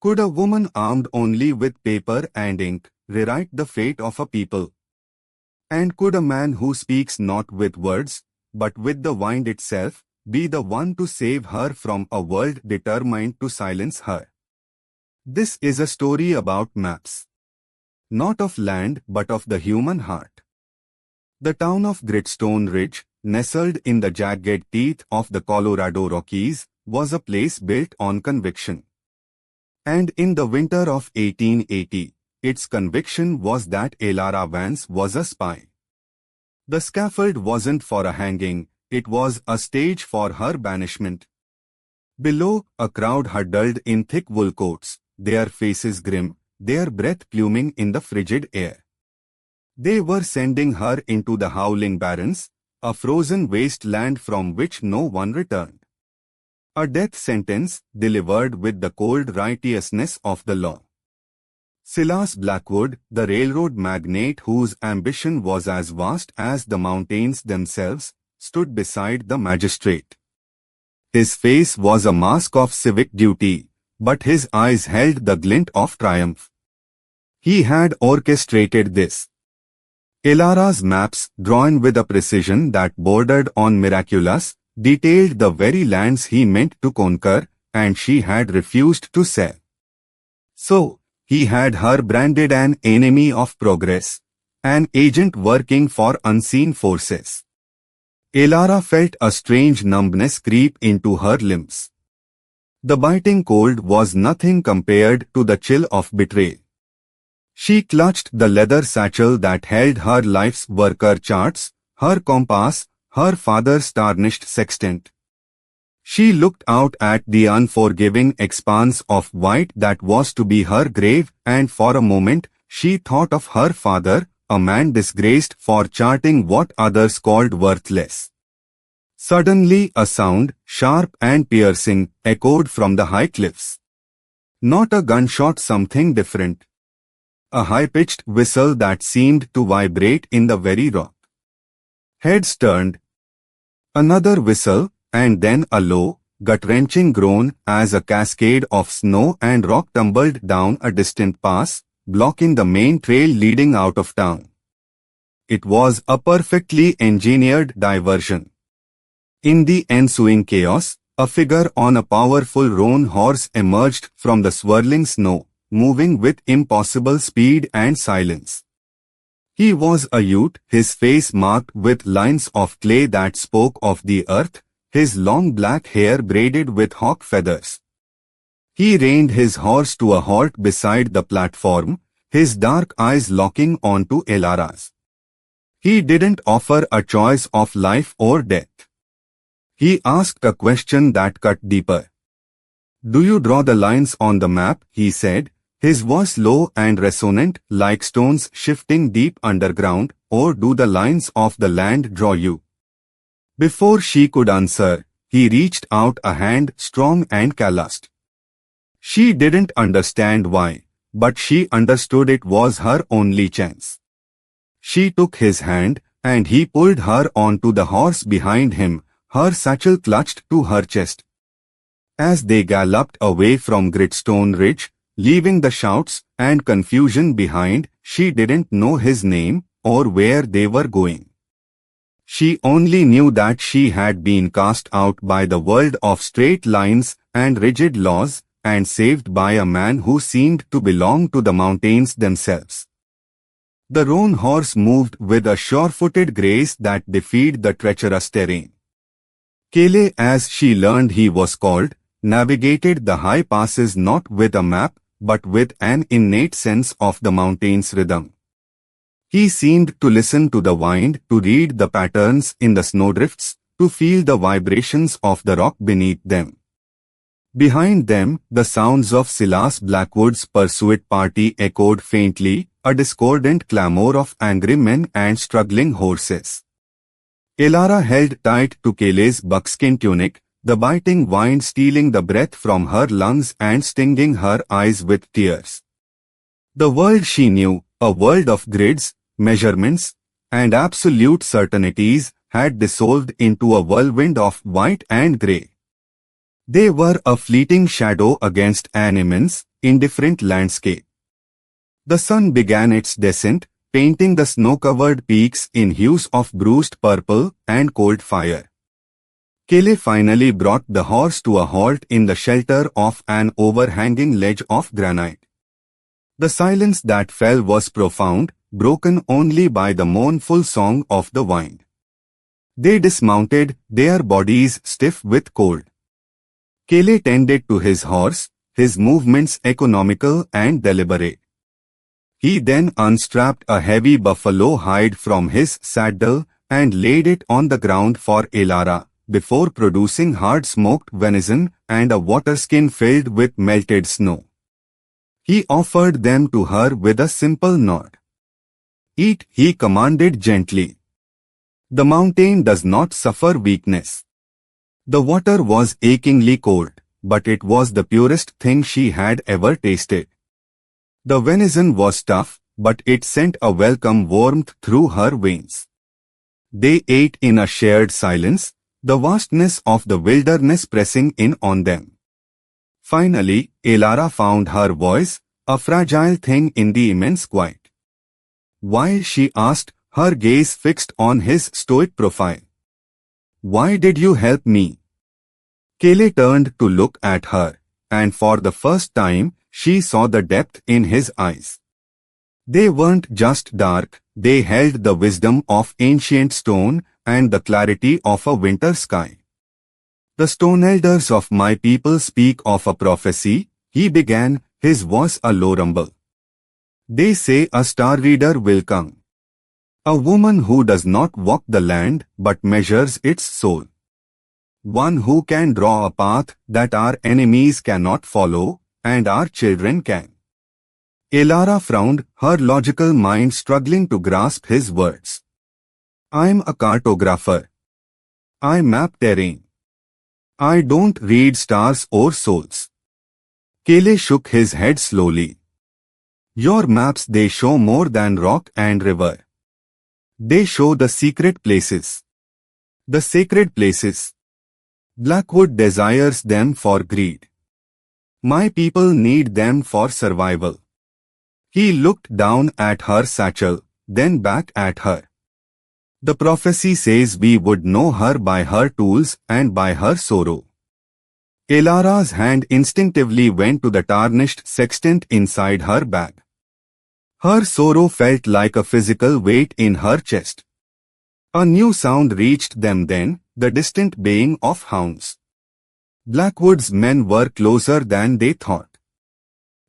Could a woman armed only with paper and ink rewrite the fate of a people? And could a man who speaks not with words, but with the wind itself, be the one to save her from a world determined to silence her? This is a story about maps. Not of land but of the human heart. The town of Gritstone Ridge, nestled in the jagged teeth of the Colorado Rockies, was a place built on conviction. And in the winter of 1880, its conviction was that Elara Vance was a spy. The scaffold wasn't for a hanging, it was a stage for her banishment. Below, a crowd huddled in thick wool coats, their faces grim, their breath pluming in the frigid air. They were sending her into the Howling Barrens, a frozen wasteland from which no one returned. A death sentence delivered with the cold righteousness of the law. Silas Blackwood, the railroad magnate whose ambition was as vast as the mountains themselves, stood beside the magistrate. His face was a mask of civic duty, but his eyes held the glint of triumph. He had orchestrated this. Elara's maps, drawn with a precision that bordered on miraculous, detailed the very lands he meant to conquer, and she had refused to sell. So, he had her branded an enemy of progress, an agent working for unseen forces. Elara felt a strange numbness creep into her limbs. The biting cold was nothing compared to the chill of betrayal. She clutched the leather satchel that held her life's worker charts, her compass, her father's tarnished sextant. She looked out at the unforgiving expanse of white that was to be her grave, and for a moment she thought of her father, a man disgraced for charting what others called worthless. Suddenly a sound, sharp and piercing, echoed from the high cliffs. Not a gunshot, something different. A high-pitched whistle that seemed to vibrate in the very rock. Heads turned. Another whistle, and then a low, gut-wrenching groan as a cascade of snow and rock tumbled down a distant pass, blocking the main trail leading out of town. It was a perfectly engineered diversion. In the ensuing chaos, a figure on a powerful roan horse emerged from the swirling snow, moving with impossible speed and silence. He was a youth, his face marked with lines of clay that spoke of the earth, his long black hair braided with hawk feathers. He reined his horse to a halt beside the platform, his dark eyes locking onto Elara's. He didn't offer a choice of life or death. He asked a question that cut deeper. "Do you draw the lines on the map?" he said, his voice low and resonant like stones shifting deep underground, "or do the lines of the land draw you?" Before she could answer, he reached out a hand, strong and calloused. She didn't understand why, but she understood it was her only chance. She took his hand, and he pulled her onto the horse behind him, her satchel clutched to her chest. As they galloped away from Gritstone Ridge, leaving the shouts and confusion behind, she didn't know his name or where they were going. She only knew that she had been cast out by the world of straight lines and rigid laws, and saved by a man who seemed to belong to the mountains themselves. The roan horse moved with a sure-footed grace that defied the treacherous terrain. Kaelen, as she learned he was called, navigated the high passes not with a map, but with an innate sense of the mountain's rhythm. He seemed to listen to the wind, to read the patterns in the snowdrifts, to feel the vibrations of the rock beneath them. Behind them, the sounds of Silas Blackwood's pursuit party echoed faintly, a discordant clamor of angry men and struggling horses. Elara held tight to Kaelen's buckskin tunic, the biting wind stealing the breath from her lungs and stinging her eyes with tears. The world she knew, a world of grids, measurements, and absolute certainties, had dissolved into a whirlwind of white and grey. They were a fleeting shadow against an immense, indifferent landscape. The sun began its descent, painting the snow-covered peaks in hues of bruised purple and cold fire. Kaelen finally brought the horse to a halt in the shelter of an overhanging ledge of granite. The silence that fell was profound, broken only by the mournful song of the wind. They dismounted, their bodies stiff with cold. Kaelen tended to his horse, his movements economical and deliberate. He then unstrapped a heavy buffalo hide from his saddle and laid it on the ground for Elara, before producing hard-smoked venison and a waterskin filled with melted snow. He offered them to her with a simple nod. "Eat," he commanded gently. "The mountain does not suffer weakness." The water was achingly cold, but it was the purest thing she had ever tasted. The venison was tough, but it sent a welcome warmth through her veins. They ate in a shared silence, the vastness of the wilderness pressing in on them. Finally, Elara found her voice, a fragile thing in the immense quiet. "Why?" she asked, her gaze fixed on his stoic profile. "Why did you help me?" Kaelen turned to look at her, and for the first time, she saw the depth in his eyes. They weren't just dark, they held the wisdom of ancient stone and the clarity of a winter sky. "The stone elders of my people speak of a prophecy," he began, his voice a low rumble. "They say a star reader will come. A woman who does not walk the land but measures its soul. One who can draw a path that our enemies cannot follow, and our children can." Elara frowned, her logical mind struggling to grasp his words. "I'm a cartographer. I map terrain. I don't read stars or souls." Kaelen shook his head slowly. "Your maps, they show more than rock and river. They show the secret places. The sacred places. Blackwood desires them for greed. My people need them for survival." He looked down at her satchel, then back at her. "The prophecy says we would know her by her tools and by her sorrow." Elara's hand instinctively went to the tarnished sextant inside her bag. Her sorrow felt like a physical weight in her chest. A new sound reached them then, the distant baying of hounds. Blackwood's men were closer than they thought.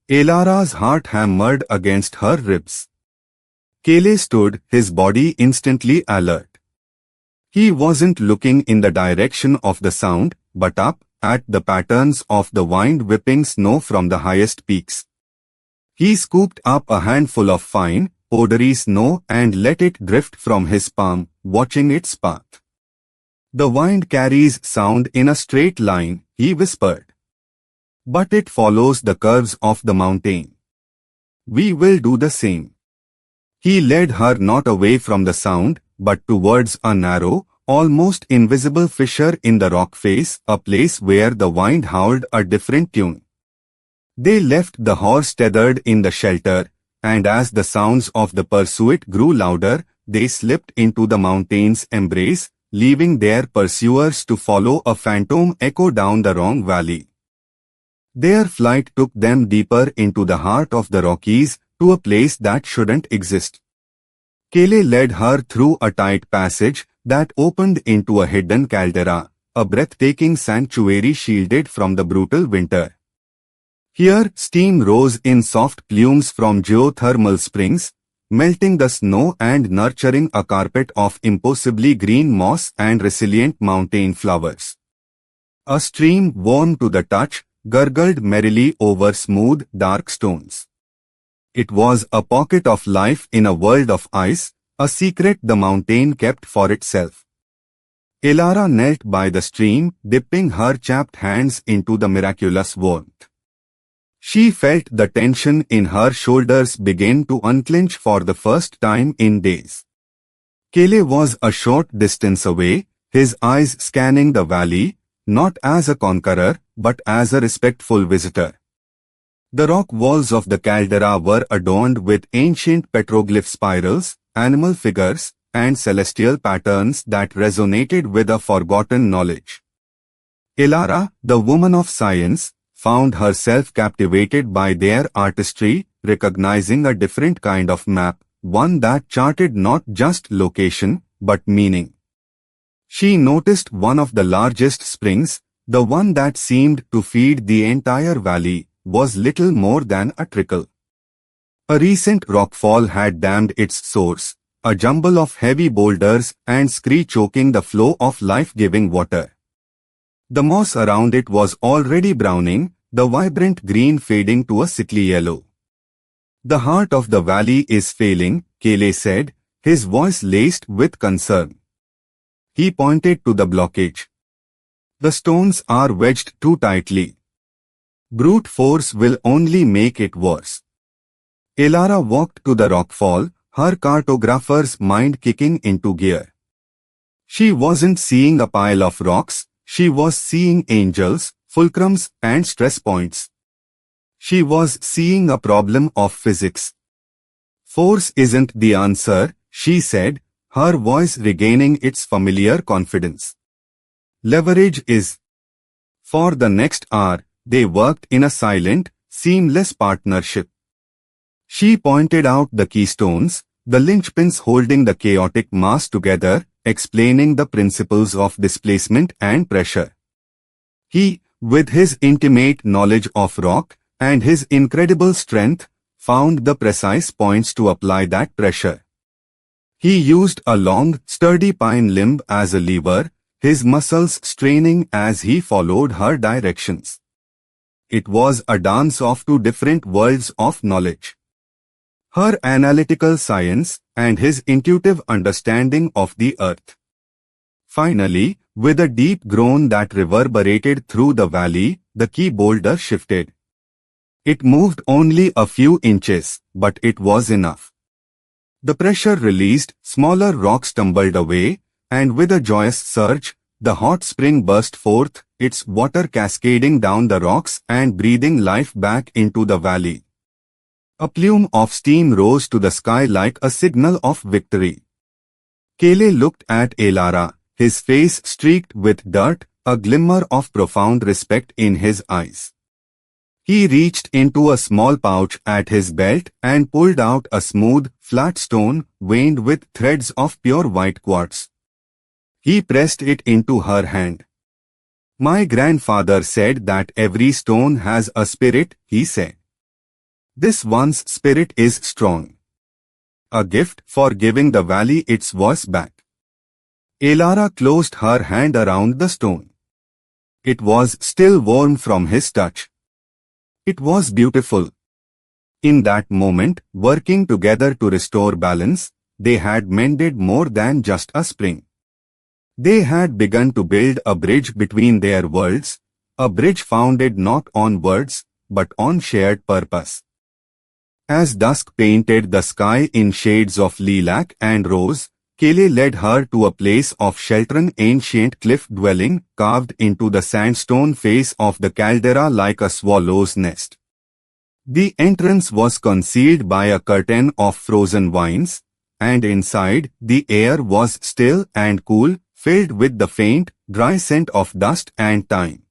Elara's heart hammered against her ribs. Kaelen stood, his body instantly alert. He wasn't looking in the direction of the sound, but up, at the patterns of the wind whipping snow from the highest peaks. He scooped up a handful of fine, powdery snow and let it drift from his palm, watching its path. "The wind carries sound in a straight line," he whispered. "But it follows the curves of the mountain. We will do the same." He led her not away from the sound, but towards a narrow, almost invisible fissure in the rock face, a place where the wind howled a different tune. They left the horse tethered in the shelter, and as the sounds of the pursuit grew louder, they slipped into the mountain's embrace, leaving their pursuers to follow a phantom echo down the wrong valley. Their flight took them deeper into the heart of the Rockies, to a place that shouldn't exist. Kaelen led her through a tight passage that opened into a hidden caldera, a breathtaking sanctuary shielded from the brutal winter. Here, steam rose in soft plumes from geothermal springs, melting the snow and nurturing a carpet of impossibly green moss and resilient mountain flowers. A stream, warm to the touch, gurgled merrily over smooth, dark stones. It was a pocket of life in a world of ice, a secret the mountain kept for itself. Elara knelt by the stream, dipping her chapped hands into the miraculous warmth. She felt the tension in her shoulders begin to unclench for the first time in days. Kaelen was a short distance away, his eyes scanning the valley, not as a conqueror, but as a respectful visitor. The rock walls of the caldera were adorned with ancient petroglyph spirals, animal figures, and celestial patterns that resonated with a forgotten knowledge. Elara, the woman of science, found herself captivated by their artistry, recognizing a different kind of map, one that charted not just location, but meaning. She noticed one of the largest springs, the one that seemed to feed the entire valley, was little more than a trickle. A recent rockfall had dammed its source, a jumble of heavy boulders and scree choking the flow of life-giving water. The moss around it was already browning, the vibrant green fading to a sickly yellow. The heart of the valley is failing, Kaelen said, his voice laced with concern. He pointed to the blockage. The stones are wedged too tightly. Brute force will only make it worse. Elara walked to the rockfall, her cartographer's mind kicking into gear. She wasn't seeing a pile of rocks, she was seeing angels, fulcrums, and stress points. She was seeing a problem of physics. Force isn't the answer, she said, her voice regaining its familiar confidence. Leverage is. For the next hour, they worked in a silent, seamless partnership. She pointed out the keystones, the linchpins holding the chaotic mass together, explaining the principles of displacement and pressure. He, with his intimate knowledge of rock and his incredible strength, found the precise points to apply that pressure. He used a long, sturdy pine limb as a lever, his muscles straining as he followed her directions. It was a dance of two different worlds of knowledge. Her analytical science and his intuitive understanding of the earth. Finally, with a deep groan that reverberated through the valley, the key boulder shifted. It moved only a few inches, but it was enough. The pressure released, smaller rocks tumbled away, and with a joyous surge, the hot spring burst forth, its water cascading down the rocks and breathing life back into the valley. A plume of steam rose to the sky like a signal of victory. Kaelen looked at Elara, his face streaked with dirt, a glimmer of profound respect in his eyes. He reached into a small pouch at his belt and pulled out a smooth, flat stone, veined with threads of pure white quartz. He pressed it into her hand. My grandfather said that every stone has a spirit, he said. This one's spirit is strong. A gift for giving the valley its voice back. Elara closed her hand around the stone. It was still warm from his touch. It was beautiful. In that moment, working together to restore balance, they had mended more than just a spring. They had begun to build a bridge between their worlds, a bridge founded not on words, but on shared purpose. As dusk painted the sky in shades of lilac and rose, Kaelen led her to a place of shelter, an ancient cliff dwelling carved into the sandstone face of the caldera like a swallow's nest. The entrance was concealed by a curtain of frozen vines, and inside the air was still and cool, filled with the faint, dry scent of dust and time.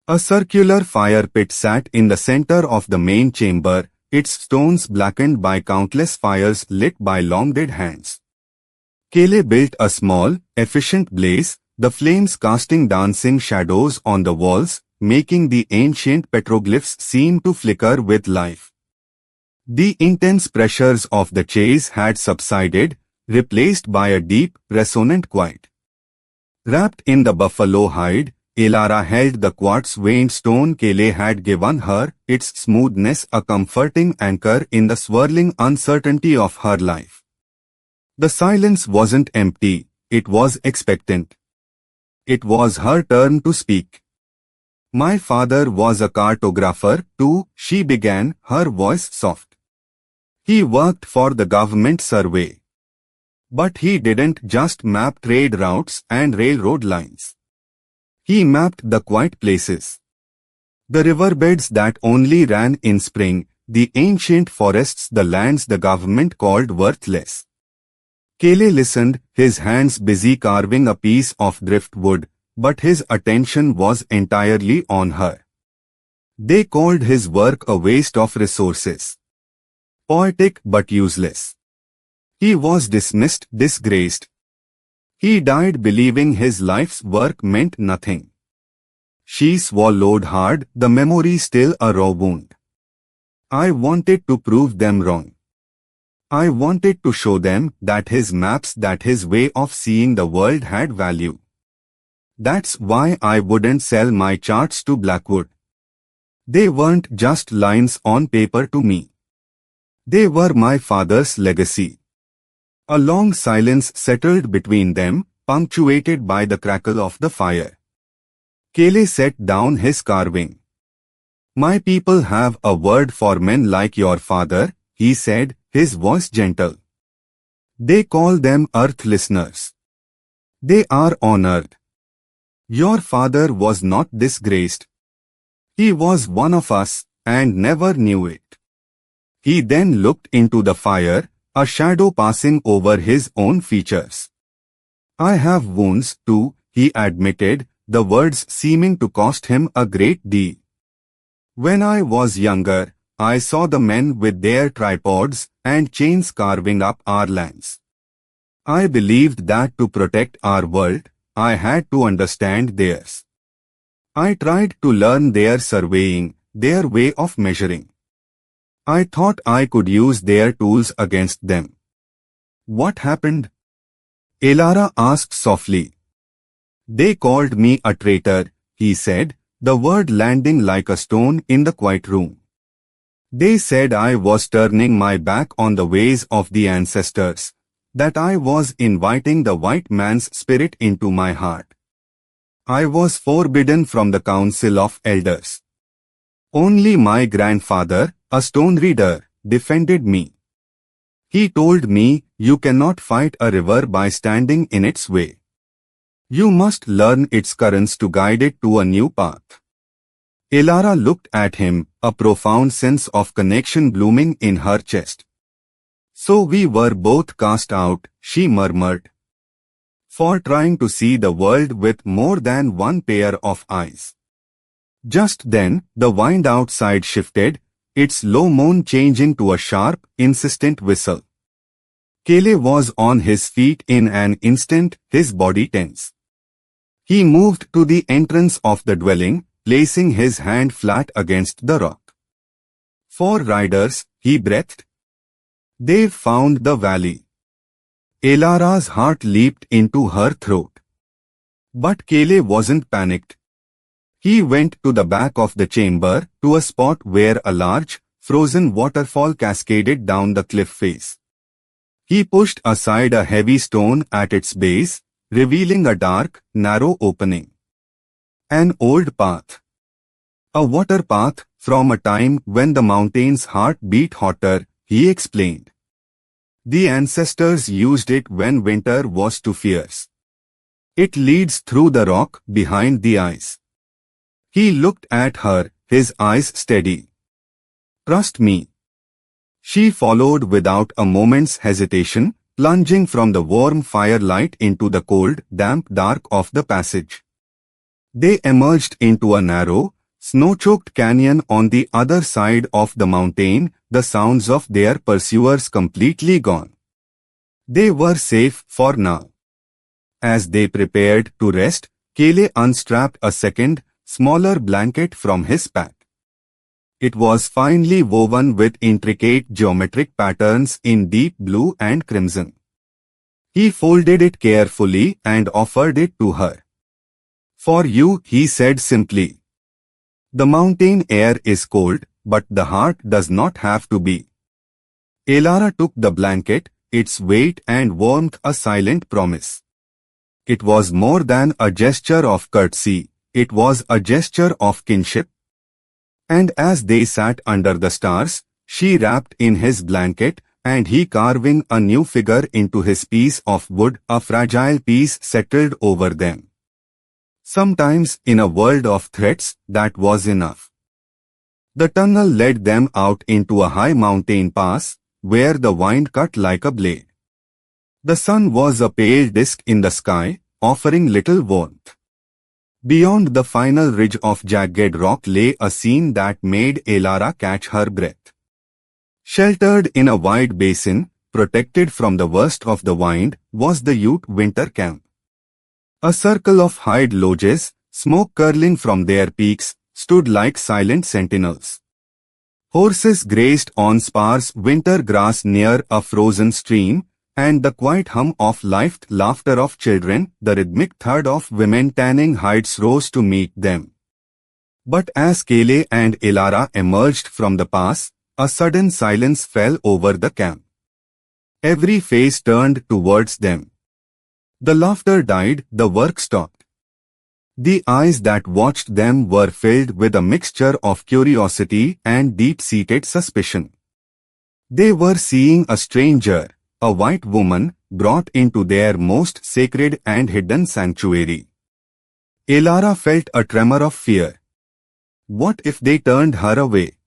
A circular fire pit sat in the center of the main chamber, its stones blackened by countless fires lit by long dead hands. Kaelen built a small, efficient blaze, the flames casting dancing shadows on the walls, making the ancient petroglyphs seem to flicker with life. The intense pressures of the chase had subsided, replaced by a deep, resonant quiet. Wrapped in the buffalo hide, Elara held the quartz-veined stone Kaelen had given her, its smoothness a comforting anchor in the swirling uncertainty of her life. The silence wasn't empty, it was expectant. It was her turn to speak. My father was a cartographer too, she began, her voice soft. He worked for the government survey. But he didn't just map trade routes and railroad lines. He mapped the quiet places. The riverbeds that only ran in spring, the ancient forests, the lands the government called worthless. Kaelen listened, his hands busy carving a piece of driftwood, but his attention was entirely on her. They called his work a waste of resources. Poetic but useless. He was dismissed, disgraced. He died believing his life's work meant nothing. She swallowed hard, the memory still a raw wound. I wanted to prove them wrong. I wanted to show them that his maps, that his way of seeing the world had value. That's why I wouldn't sell my charts to Blackwood. They weren't just lines on paper to me. They were my father's legacy. A long silence settled between them, punctuated by the crackle of the fire. Kaelen set down his carving. My people have a word for men like your father, he said, his voice gentle. They call them earth listeners. They are honored. Your father was not disgraced. He was one of us, and never knew it. He then looked into the fire, a shadow passing over his own features. I have wounds too, he admitted, the words seeming to cost him a great deal. When I was younger, I saw the men with their tripods and chains carving up our lands. I believed that to protect our world, I had to understand theirs. I tried to learn their surveying, their way of measuring. I thought I could use their tools against them. What happened? Elara asked softly. They called me a traitor, he said, the word landing like a stone in the quiet room. They said I was turning my back on the ways of the ancestors, that I was inviting the white man's spirit into my heart. I was forbidden from the council of elders. Only my grandfather, a stone reader, defended me. He told me, you cannot fight a river by standing in its way. You must learn its currents to guide it to a new path. Elara looked at him, a profound sense of connection blooming in her chest. So we were both cast out, she murmured, for trying to see the world with more than one pair of eyes. Just then, the wind outside shifted, its low moan changing to a sharp, insistent whistle. Kaelen was on his feet in an instant, his body tense. He moved to the entrance of the dwelling, placing his hand flat against the rock. 4 riders, he breathed. They've found the valley. Elara's heart leaped into her throat. But Kaelen wasn't panicked. He went to the back of the chamber, to a spot where a large, frozen waterfall cascaded down the cliff face. He pushed aside a heavy stone at its base, revealing a dark, narrow opening. An old path. A water path from a time when the mountain's heart beat hotter, he explained. The ancestors used it when winter was too fierce. It leads through the rock behind the ice. He looked at her, his eyes steady. Trust me. She followed without a moment's hesitation, plunging from the warm firelight into the cold, damp dark of the passage. They emerged into a narrow, snow-choked canyon on the other side of the mountain, the sounds of their pursuers completely gone. They were safe for now. As they prepared to rest, Kaelen unstrapped a second, smaller blanket from his pack. It was finely woven with intricate geometric patterns in deep blue and crimson. He folded it carefully and offered it to her. For you, he said simply. The mountain air is cold, but the heart does not have to be. Elara took the blanket, its weight and warmth a silent promise. It was more than a gesture of courtesy, it was a gesture of kinship. And as they sat under the stars, she wrapped in his blanket, and he carving a new figure into his piece of wood, a fragile piece settled over them. Sometimes in a world of threats, that was enough. The tunnel led them out into a high mountain pass, where the wind cut like a blade. The sun was a pale disk in the sky, offering little warmth. Beyond the final ridge of jagged rock lay a scene that made Elara catch her breath. Sheltered in a wide basin, protected from the worst of the wind, was the Ute winter camp. A circle of hide lodges, smoke curling from their peaks, stood like silent sentinels. Horses grazed on sparse winter grass near a frozen stream, and the quiet hum of lived laughter of children, the rhythmic thud of women tanning hides rose to meet them. But as Kaelen and Elara emerged from the pass, a sudden silence fell over the camp. Every face turned towards them. The laughter died, the work stopped. The eyes that watched them were filled with a mixture of curiosity and deep-seated suspicion. They were seeing a stranger, a white woman, brought into their most sacred and hidden sanctuary. Elara felt a tremor of fear. What if they turned her away?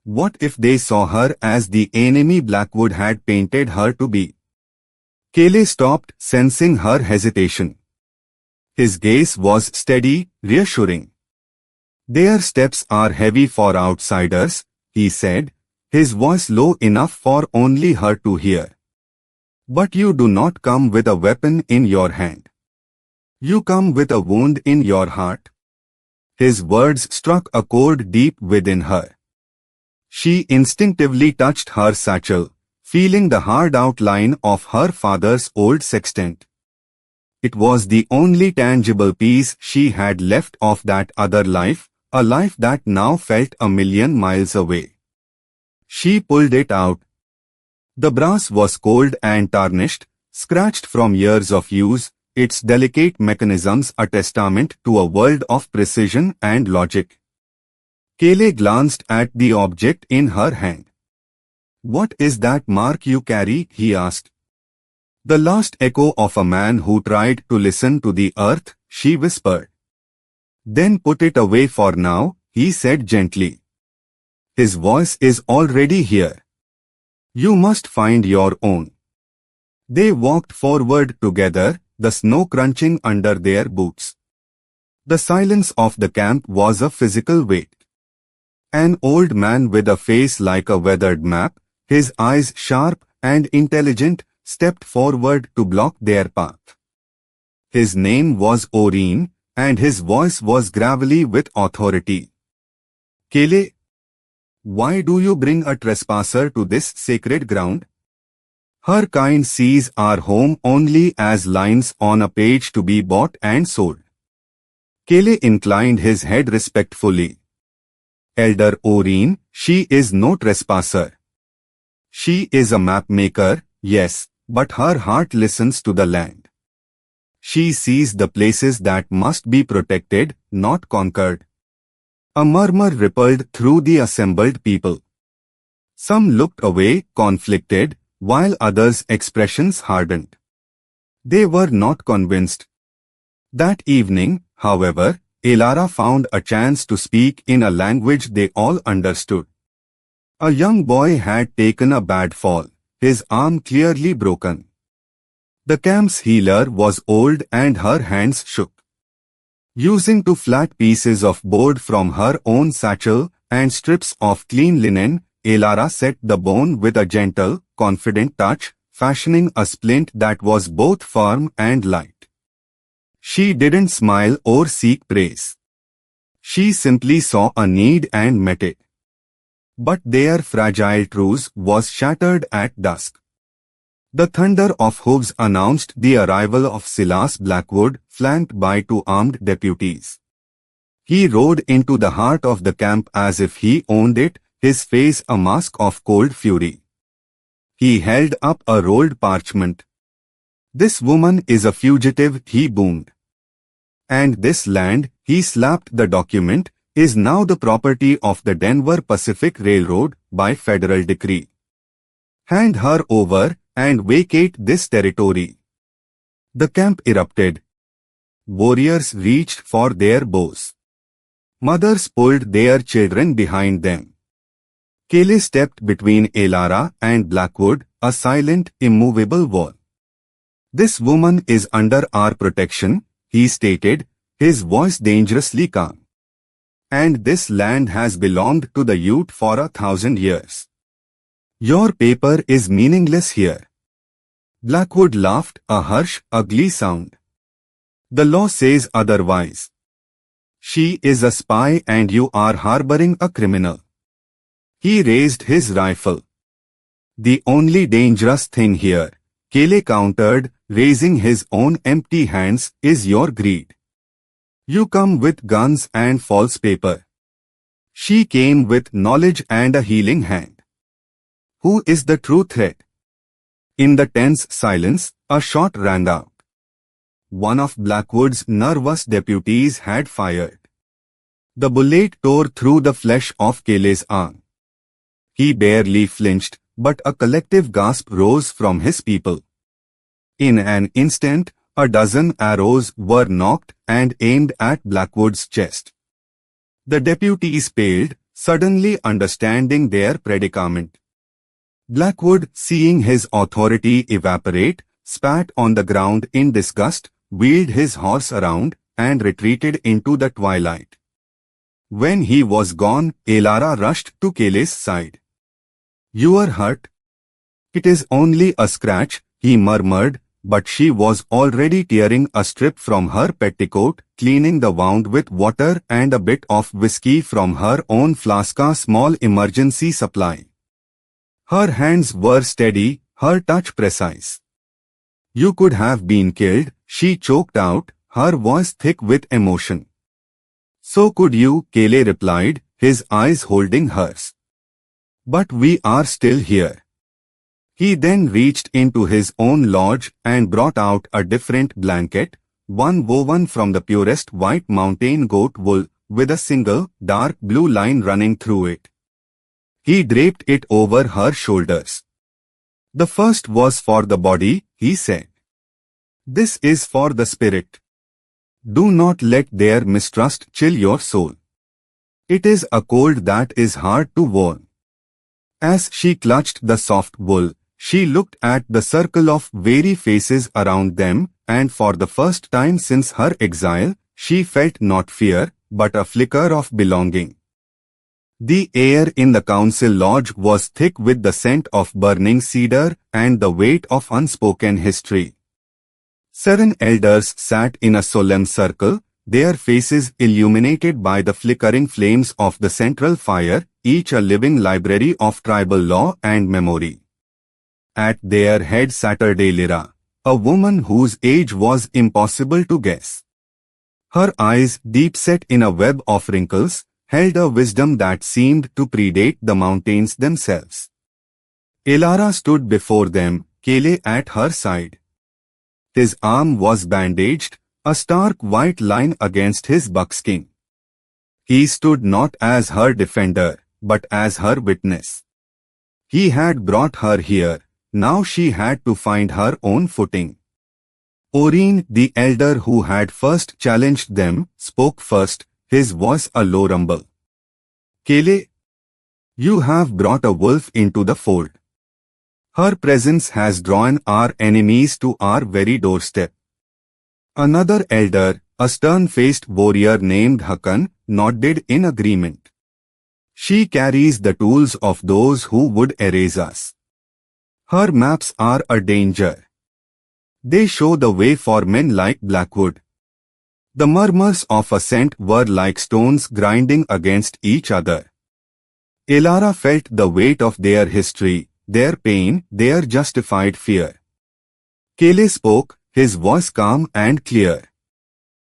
What if they saw her as the enemy Blackwood had painted her to be? Kaelen stopped, sensing her hesitation. His gaze was steady, reassuring. "Their steps are heavy for outsiders," he said, his voice low enough for only her to hear. "But you do not come with a weapon in your hand. You come with a wound in your heart." His words struck a chord deep within her. She instinctively touched her satchel, feeling the hard outline of her father's old sextant. It was the only tangible piece she had left of that other life, a life that now felt a million miles away. She pulled it out. The brass was cold and tarnished, scratched from years of use, its delicate mechanisms a testament to a world of precision and logic. Kaelen glanced at the object in her hand. "What is that mark you carry?" he asked. "The last echo of a man who tried to listen to the earth," she whispered. "Then put it away for now," he said gently. His voice is already here. "You must find your own." They walked forward together, the snow crunching under their boots. The silence of the camp was a physical weight. An old man with a face like a weathered map, his eyes sharp and intelligent, stepped forward to block their path. His name was Oreen, and his voice was gravelly with authority. "Kaelen, why do you bring a trespasser to this sacred ground? Her kind sees our home only as lines on a page to be bought and sold." Kaelen inclined his head respectfully. "Elder Oreen, she is no trespasser. She is a map maker, yes, but her heart listens to the land. She sees the places that must be protected, not conquered." A murmur rippled through the assembled people. Some looked away, conflicted, while others' expressions hardened. They were not convinced. That evening, however, Elara found a chance to speak in a language they all understood. A young boy had taken a bad fall, his arm clearly broken. The camp's healer was old and her hands shook. Using two flat pieces of board from her own satchel and strips of clean linen, Elara set the bone with a gentle, confident touch, fashioning a splint that was both firm and light. She didn't smile or seek praise. She simply saw a need and met it. But their fragile truce was shattered at dusk. The thunder of hooves announced the arrival of Silas Blackwood, flanked by two armed deputies. He rode into the heart of the camp as if he owned it, his face a mask of cold fury. He held up a rolled parchment. "This woman is a fugitive," he boomed. "And this land," he slapped the document, "is now the property of the Denver Pacific Railroad by federal decree. Hand her over and vacate this territory." The camp erupted. Warriors reached for their bows. Mothers pulled their children behind them. Kaelen stepped between Elara and Blackwood, a silent, immovable wall. "This woman is under our protection," he stated, his voice dangerously calm. "And this land has belonged to the youth for 1,000 years. Your paper is meaningless here." Blackwood laughed, a harsh, ugly sound. "The law says otherwise. She is a spy and you are harboring a criminal." He raised his rifle. "The only dangerous thing here," Kaelen countered, raising his own empty hands, "is your greed. You come with guns and false paper. She came with knowledge and a healing hand. Who is the true threat?" In the tense silence, a shot rang out. One of Blackwood's nervous deputies had fired. The bullet tore through the flesh of Kaelen's arm. He barely flinched, but a collective gasp rose from his people. In an instant, a dozen arrows were nocked and aimed at Blackwood's chest. The deputies paled, suddenly understanding their predicament. Blackwood, seeing his authority evaporate, spat on the ground in disgust, wheeled his horse around, and retreated into the twilight. When he was gone, Elara rushed to Kaelen's side. "You are hurt?" "It is only a scratch," he murmured, but she was already tearing a strip from her petticoat, cleaning the wound with water and a bit of whiskey from her own flask, a small emergency supply. Her hands were steady, her touch precise. "You could have been killed," she choked out, her voice thick with emotion. "So could you," Kaelen replied, his eyes holding hers. "But we are still here." He then reached into his own lodge and brought out a different blanket, one woven from the purest white mountain goat wool, with a single, dark blue line running through it. He draped it over her shoulders. "The first was for the body," he said. "This is for the spirit. Do not let their mistrust chill your soul. It is a cold that is hard to warm." As she clutched the soft wool, she looked at the circle of weary faces around them, and for the first time since her exile, she felt not fear, but a flicker of belonging. The air in the council lodge was thick with the scent of burning cedar and the weight of unspoken history. 7 elders sat in a solemn circle, their faces illuminated by the flickering flames of the central fire, each a living library of tribal law and memory. At their head sat Elara, a woman whose age was impossible to guess. Her eyes, deep-set in a web of wrinkles, held a wisdom that seemed to predate the mountains themselves. Elara stood before them, Kaelen at her side. His arm was bandaged, a stark white line against his buckskin. He stood not as her defender, but as her witness. He had brought her here, now she had to find her own footing. Oreen, the elder who had first challenged them, spoke first, his voice a low rumble. "Kaelen, you have brought a wolf into the fold. Her presence has drawn our enemies to our very doorstep." Another elder, a stern-faced warrior named Hakan, nodded in agreement. "She carries the tools of those who would erase us. Her maps are a danger. They show the way for men like Blackwood." The murmurs of assent were like stones grinding against each other. Elara felt the weight of their history, their pain, their justified fear. Kaelen spoke, his voice calm and clear.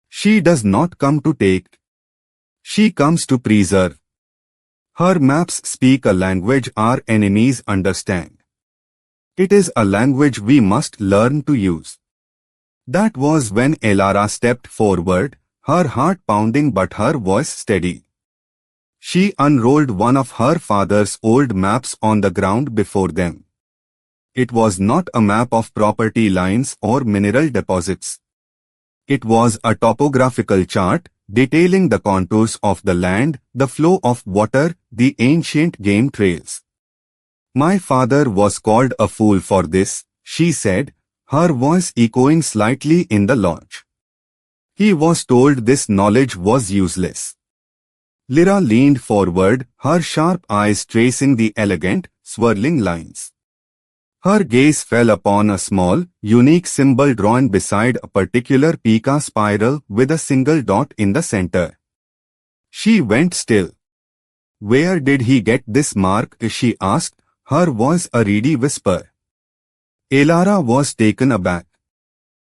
"She does not come to take. She comes to preserve. Her maps speak a language our enemies understand. It is a language we must learn to use." That was when Elara stepped forward, her heart pounding but her voice steady. She unrolled one of her father's old maps on the ground before them. It was not a map of property lines or mineral deposits. It was a topographical chart, detailing the contours of the land, the flow of water, the ancient game trails. My father was called a fool for this, she said, her voice echoing slightly in the lodge. He was told this knowledge was useless. Lyra leaned forward, her sharp eyes tracing the elegant, swirling lines. Her gaze fell upon a small, unique symbol drawn beside a particular pica spiral with a single dot in the center. She went still. Where did he get this mark? She asked, her voice a reedy whisper. Elara was taken aback.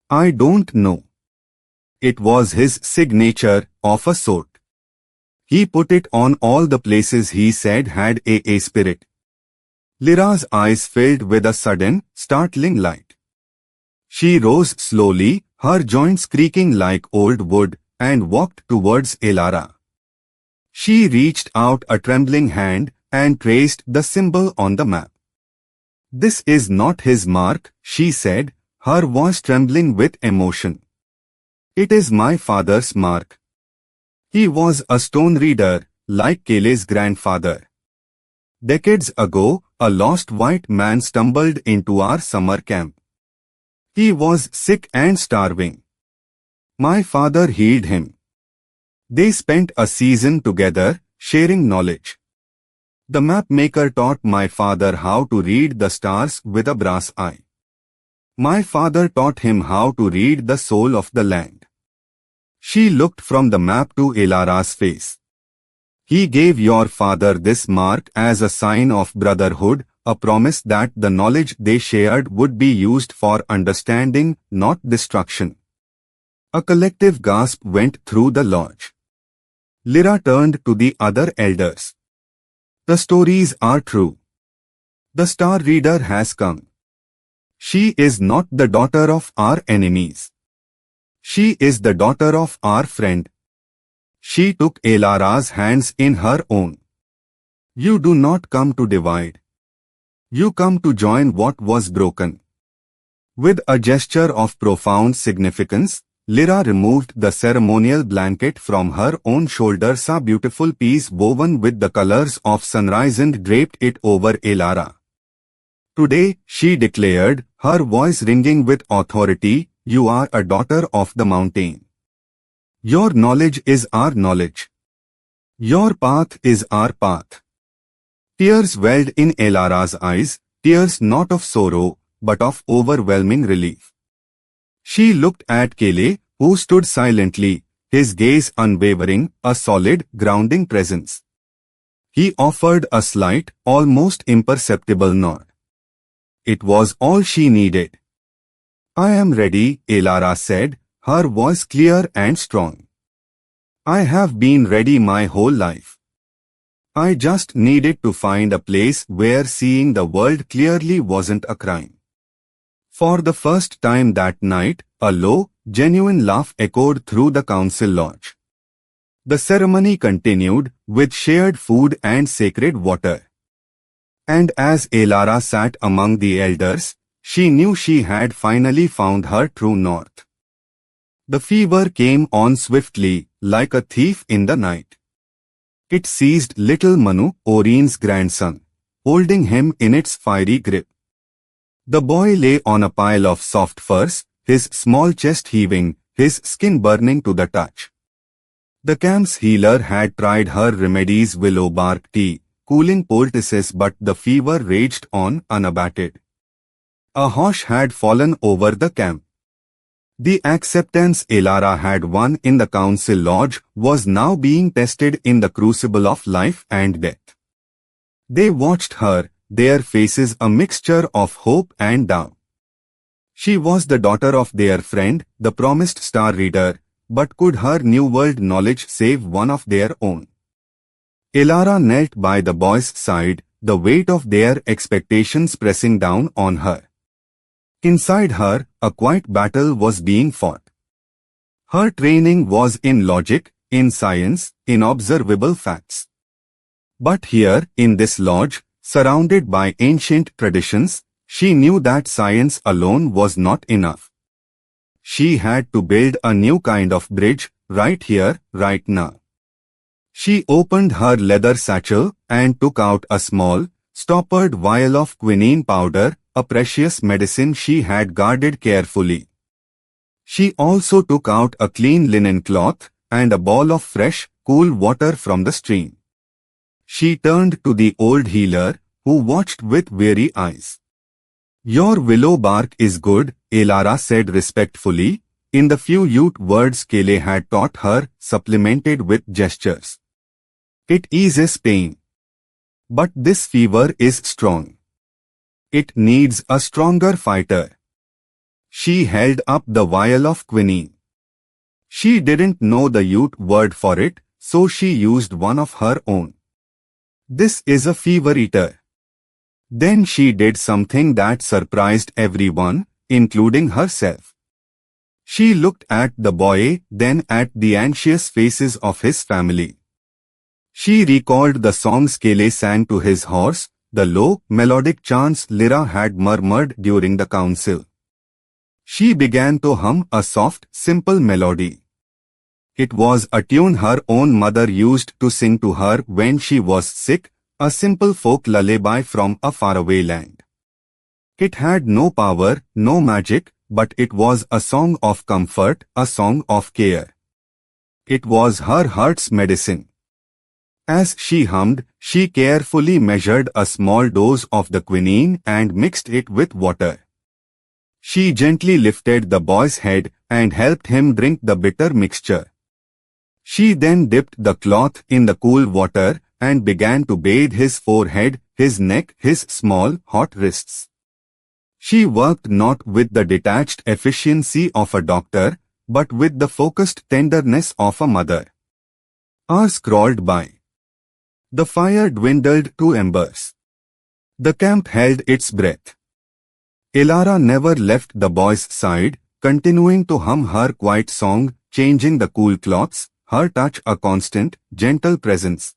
I don't know. It was his signature, of a sort. He put it on all the places he said had a spirit. Lyra's eyes filled with a sudden, startling light. She rose slowly, her joints creaking like old wood, and walked towards Elara. She reached out a trembling hand and traced the symbol on the map. This is not his mark, she said, her voice trembling with emotion. It is my father's mark. He was a stone reader, like Kaelen's grandfather. Decades ago, a lost white man stumbled into our summer camp. He was sick and starving. My father healed him. They spent a season together, sharing knowledge. The mapmaker taught my father how to read the stars with a brass eye. My father taught him how to read the soul of the land. She looked from the map to Elara's face. He gave your father this mark as a sign of brotherhood, a promise that the knowledge they shared would be used for understanding, not destruction. A collective gasp went through the lodge. Lyra turned to the other elders. The stories are true. The star reader has come. She is not the daughter of our enemies. She is the daughter of our friend. She took Elara's hands in her own. You do not come to divide. You come to join what was broken. With a gesture of profound significance, Lyra removed the ceremonial blanket from her own shoulders, a beautiful piece woven with the colors of sunrise, and draped it over Elara. Today, she declared, her voice ringing with authority, you are a daughter of the mountain. Your knowledge is our knowledge. Your path is our path. Tears welled in Elara's eyes, tears not of sorrow, but of overwhelming relief. She looked at Kaelen, who stood silently, his gaze unwavering, a solid, grounding presence. He offered a slight, almost imperceptible nod. It was all she needed. I am ready, Elara said, her voice clear and strong. I have been ready my whole life. I just needed to find a place where seeing the world clearly wasn't a crime. For the first time that night, a low, genuine laugh echoed through the council lodge. The ceremony continued, with shared food and sacred water. And as Elara sat among the elders, she knew she had finally found her true north. The fever came on swiftly, like a thief in the night. It seized little Manu, Orion's grandson, holding him in its fiery grip. The boy lay on a pile of soft furs, his small chest heaving, his skin burning to the touch. The camp's healer had tried her remedies, willow bark tea, cooling poultices, but the fever raged on unabated. A hush had fallen over the camp. The acceptance Elara had won in the council lodge was now being tested in the crucible of life and death. They watched her, their faces a mixture of hope and doubt. She was the daughter of their friend, the promised star reader, but could her new world knowledge save one of their own? Elara knelt by the boy's side, the weight of their expectations pressing down on her. Inside her, a quiet battle was being fought. Her training was in logic, in science, in observable facts. But here, in this lodge, surrounded by ancient traditions, she knew that science alone was not enough. She had to build a new kind of bridge, right here, right now. She opened her leather satchel and took out a small, stoppered vial of quinine powder, a precious medicine she had guarded carefully. She also took out a clean linen cloth and a bowl of fresh, cool water from the stream. She turned to the old healer, who watched with weary eyes. "Your willow bark is good," Elara said respectfully, in the few Ute words Kaelen had taught her, supplemented with gestures. "It eases pain. But this fever is strong. It needs a stronger fighter." She held up the vial of quinine. She didn't know the Ute word for it, so she used one of her own. "This is a fever eater." Then she did something that surprised everyone, including herself. She looked at the boy, then at the anxious faces of his family. She recalled the songs Kaelen sang to his horse, the low, melodic chants Lyra had murmured during the council. She began to hum a soft, simple melody. It was a tune her own mother used to sing to her when she was sick, a simple folk lullaby from a faraway land. It had no power, no magic, but it was a song of comfort, a song of care. It was her heart's medicine. As she hummed, she carefully measured a small dose of the quinine and mixed it with water. She gently lifted the boy's head and helped him drink the bitter mixture. She then dipped the cloth in the cool water and began to bathe his forehead, his neck, his small, hot wrists. She worked not with the detached efficiency of a doctor, but with the focused tenderness of a mother. Hours crawled by. The fire dwindled to embers. The camp held its breath. Elara never left the boy's side, continuing to hum her quiet song, changing the cool cloths, her touch a constant, gentle presence.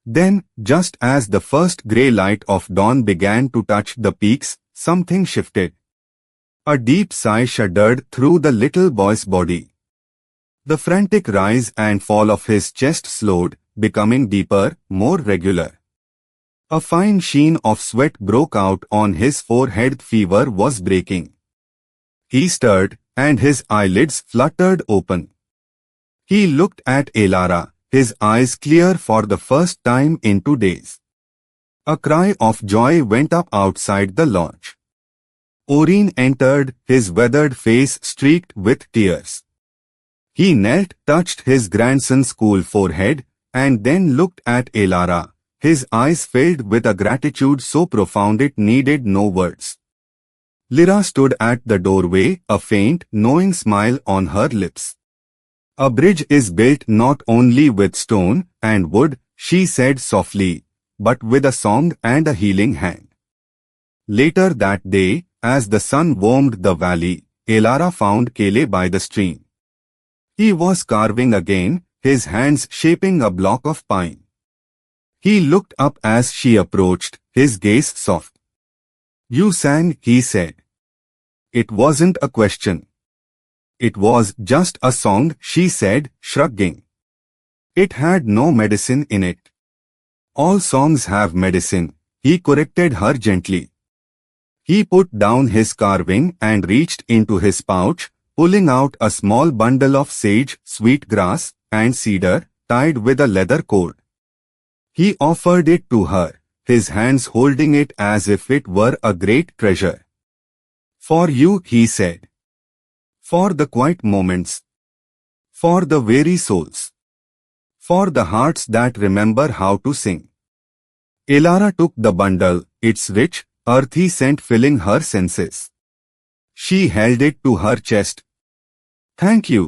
Then, just as the first grey light of dawn began to touch the peaks, something shifted. A deep sigh shuddered through the little boy's body. The frantic rise and fall of his chest slowed, becoming deeper, more regular. A fine sheen of sweat broke out on his forehead. Fever was breaking. He stirred, and his eyelids fluttered open. He looked at Elara, his eyes clear for the first time in 2 days. A cry of joy went up outside the lodge. Oreen entered, his weathered face streaked with tears. He knelt, touched his grandson's cool forehead, and then looked at Elara, his eyes filled with a gratitude so profound it needed no words. Lyra stood at the doorway, a faint, knowing smile on her lips. "A bridge is built not only with stone and wood," she said softly, "but with a song and a healing hand." Later that day, as the sun warmed the valley, Elara found Kaelen by the stream. He was carving again, his hands shaping a block of pine. He looked up as she approached, his gaze soft. "You sang," he said. It wasn't a question. "It was just a song," she said, shrugging. "It had no medicine in it." "All songs have medicine," he corrected her gently. He put down his carving and reached into his pouch, pulling out a small bundle of sage, sweet grass, and cedar, tied with a leather cord. He offered it to her, his hands holding it as if it were a great treasure. "For you," he said. "For the quiet moments. For the weary souls. For the hearts that remember how to sing." Elara took the bundle, its rich, earthy scent filling her senses. She held it to her chest. "Thank you."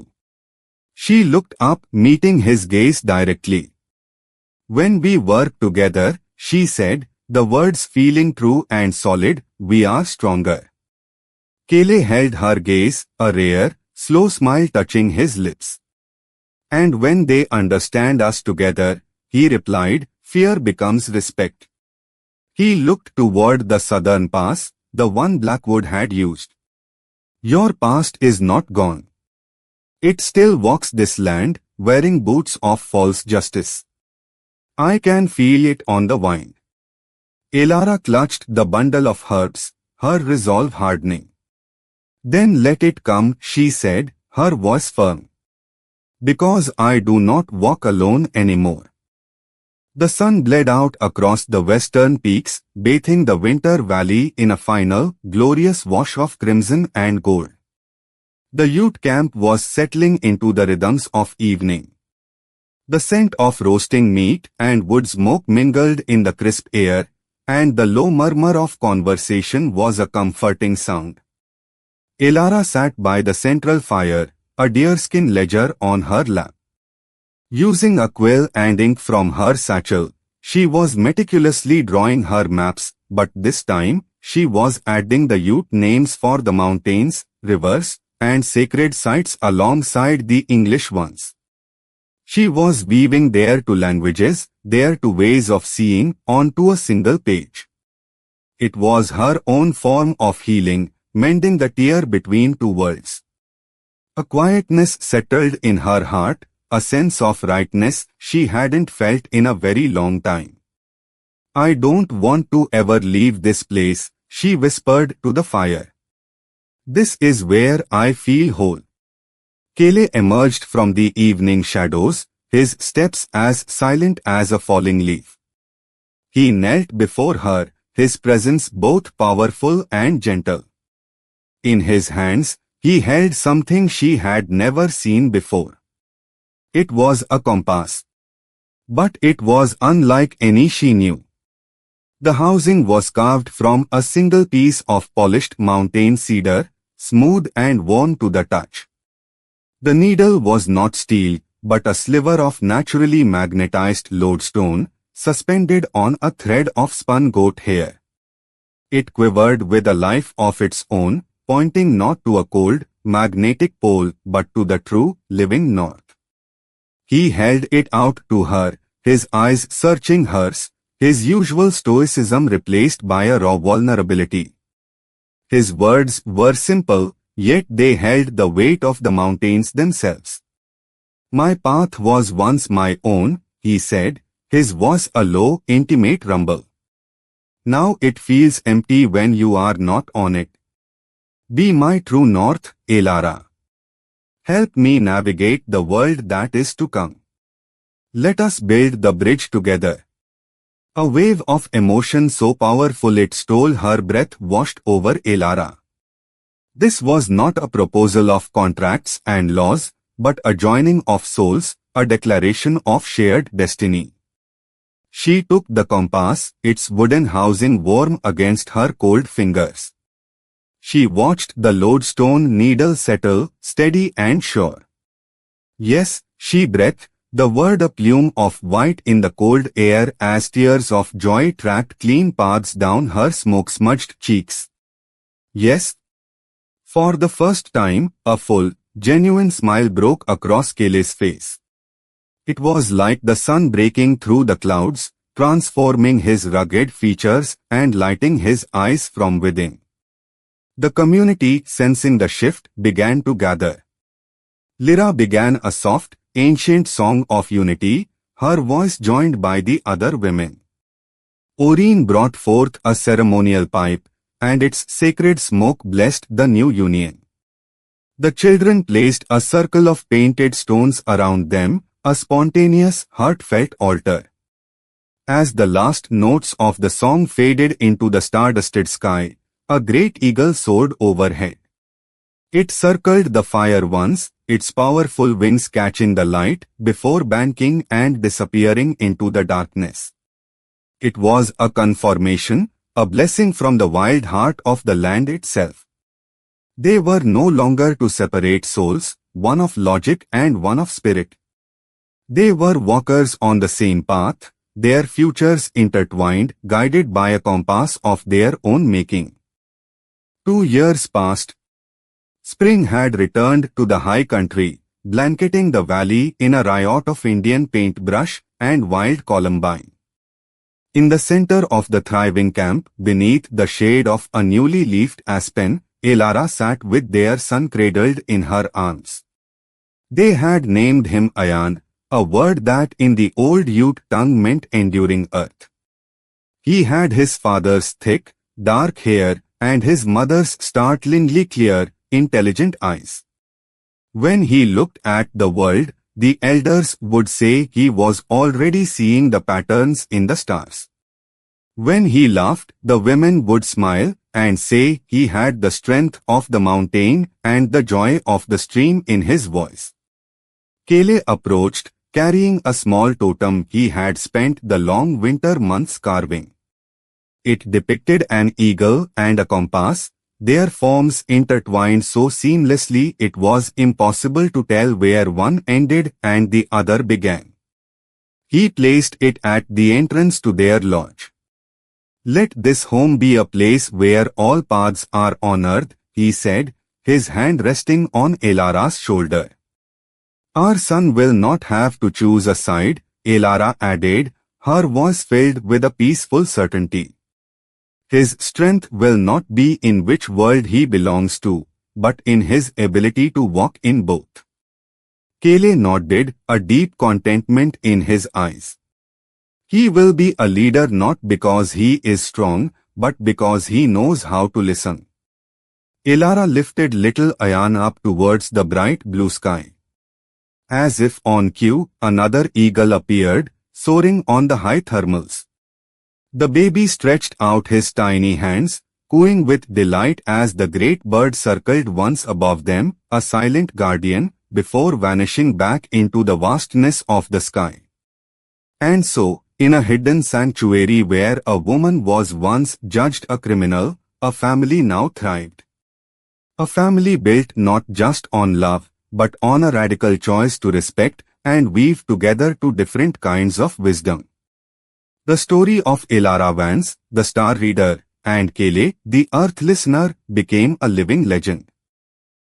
She looked up, meeting his gaze directly. "When we work together," she said, the words feeling true and solid, "we are stronger." Kaelen held her gaze, a rare, slow smile touching his lips. "And when they understand us together," he replied, "fear becomes respect." He looked toward the southern pass, the one Blackwood had used. "Your past is not gone. It still walks this land, wearing boots of false justice. I can feel it on the wind. Elara clutched the bundle of herbs, her resolve hardening. Then let it come, she said, her voice firm. Because I do not walk alone anymore. The sun bled out across the western peaks, bathing the winter valley in a final, glorious wash of crimson and gold. The Ute camp was settling into the rhythms of evening. The scent of roasting meat and wood smoke mingled in the crisp air, and the low murmur of conversation was a comforting sound. Elara sat by the central fire, a deerskin ledger on her lap. Using a quill and ink from her satchel, she was meticulously drawing her maps, but this time, she was adding the Ute names for the mountains, rivers, and sacred sites alongside the English ones. She was weaving their two languages, their two ways of seeing, onto a single page. It was her own form of healing, mending the tear between two worlds. A quietness settled in her heart, a sense of rightness she hadn't felt in a very long time. I don't want to ever leave this place, she whispered to the fire. This is where I feel whole. Kaelen emerged from the evening shadows, his steps as silent as a falling leaf. He knelt before her, his presence both powerful and gentle. In his hands, he held something she had never seen before. It was a compass. But it was unlike any she knew. The housing was carved from a single piece of polished mountain cedar, smooth and worn to the touch. The needle was not steel, but a sliver of naturally magnetized lodestone, suspended on a thread of spun goat hair. It quivered with a life of its own, pointing not to a cold, magnetic pole but to the true, living north. He held it out to her, his eyes searching hers, his usual stoicism replaced by a raw vulnerability. His words were simple, yet they held the weight of the mountains themselves. My path was once my own, he said, his voice a low, intimate rumble. Now it feels empty when you are not on it. Be my true north, Elara. Help me navigate the world that is to come. Let us build the bridge together. A wave of emotion so powerful it stole her breath washed over Elara. This was not a proposal of contracts and laws, but a joining of souls, a declaration of shared destiny. She took the compass, its wooden housing warm against her cold fingers. She watched the lodestone needle settle, steady and sure. Yes, she breathed, the word a plume of white in the cold air as tears of joy tracked clean paths down her smoke-smudged cheeks. Yes. For the first time, a full, genuine smile broke across Kaelen's face. It was like the sun breaking through the clouds, transforming his rugged features and lighting his eyes from within. The community, sensing the shift, began to gather. Lyra began a soft, ancient song of unity, her voice joined by the other women. Oreen brought forth a ceremonial pipe, and its sacred smoke blessed the new union. The children placed a circle of painted stones around them, a spontaneous, heartfelt altar. As the last notes of the song faded into the star-dusted sky, a great eagle soared overhead. It circled the fire once, its powerful wings catching the light, before banking and disappearing into the darkness. It was a confirmation, a blessing from the wild heart of the land itself. They were no longer two separate souls, one of logic and one of spirit. They were walkers on the same path, their futures intertwined, guided by a compass of their own making. 2 years passed. Spring had returned to the high country, blanketing the valley in a riot of Indian paintbrush and wild columbine. In the center of the thriving camp, beneath the shade of a newly leafed aspen, Elara sat with their son cradled in her arms. They had named him Ayan, a word that in the old Ute tongue meant enduring earth. He had his father's thick, dark hair and his mother's startlingly clear, intelligent eyes. When he looked at the world, the elders would say he was already seeing the patterns in the stars. When he laughed, the women would smile and say he had the strength of the mountain and the joy of the stream in his voice. Kaelen approached, carrying a small totem he had spent the long winter months carving. It depicted an eagle and a compass, their forms intertwined so seamlessly it was impossible to tell where one ended and the other began. He placed it at the entrance to their lodge. "Let this home be a place where all paths are honored," he said, his hand resting on Elara's shoulder. "Our son will not have to choose a side," Elara added, her voice filled with a peaceful certainty. "His strength will not be in which world he belongs to, but in his ability to walk in both." Kaelen nodded, a deep contentment in his eyes. "He will be a leader not because he is strong, but because he knows how to listen." Elara lifted little Ayan up towards the bright blue sky. As if on cue, another eagle appeared, soaring on the high thermals. The baby stretched out his tiny hands, cooing with delight as the great bird circled once above them, a silent guardian, before vanishing back into the vastness of the sky. And so, in a hidden sanctuary where a woman was once judged a criminal, a family now thrived. A family built not just on love, but on a radical choice to respect and weave together two different kinds of wisdom. The story of Elara Vance, the star reader, and Kaelen, the earth listener, became a living legend.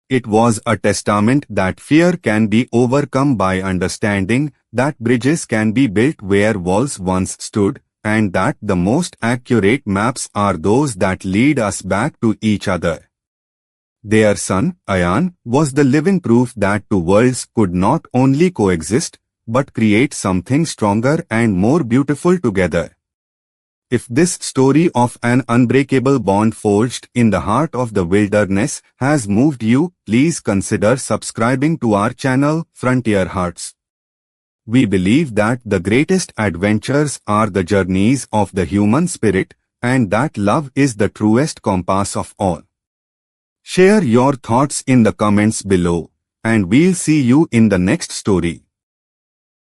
It was a testament that fear can be overcome by understanding, that bridges can be built where walls once stood, and that the most accurate maps are those that lead us back to each other. Their son, Ayan, was the living proof that two worlds could not only coexist, but create something stronger and more beautiful together. If this story of an unbreakable bond forged in the heart of the wilderness has moved you, please consider subscribing to our channel, Frontier Hearts. We believe that the greatest adventures are the journeys of the human spirit, and that love is the truest compass of all. Share your thoughts in the comments below, and we'll see you in the next story.